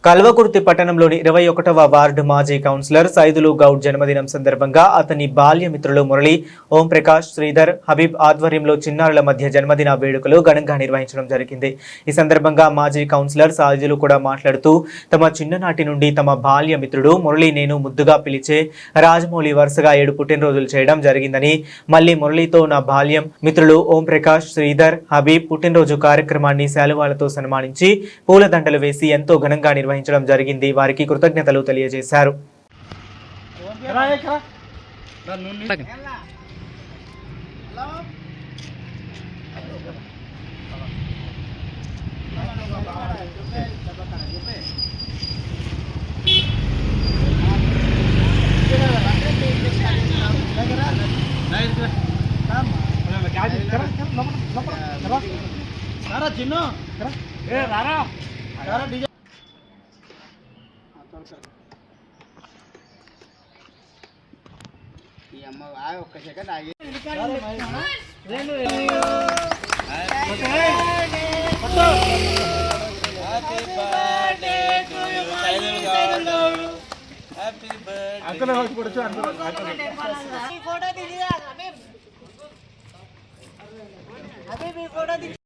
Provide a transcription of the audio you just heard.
కల్వకుర్తి పట్టణంలోని 21వ వార్డు మాజీ కౌన్సిలర్ సైదులు గౌడ్ జన్మదినం సందర్భంగా అతని బాల్యమిత్రులు మురళి, ఓంప్రకాష్, శ్రీధర్, హబీబ్ ఆధ్వర్యంలో చిన్నారుల మధ్య జన్మదిన వేడుకలు ఘనంగా నిర్వహించడం జరిగింది. ఈ సందర్భంగా మాజీ కౌన్సిలర్ సైదులు కూడా మాట్లాడుతూ తమ చిన్ననాటి నుండి తమ బాల్యమిత్రుడు మురళి నేను ముద్దుగా పిలిచే రాజమౌళి వరుసగా 7 పుట్టినరోజులు చేయడం జరిగిందని, మళ్ళీ మురళితో నా బాల్యం మిత్రులు ఓంప్రకాష్, శ్రీధర్, హబీబ్ పుట్టినరోజు కార్యక్రమాన్ని శాలువాలతో సన్మానించి పూలదండలు వేసి ఎంతో ఘనంగా నిర్వహించడం జరిగింది. వారికి కృతజ్ఞతలు తెలియజేశారు. ఈ అమ్మ ఒక్క సెకండ్ ఆగి ఫోటో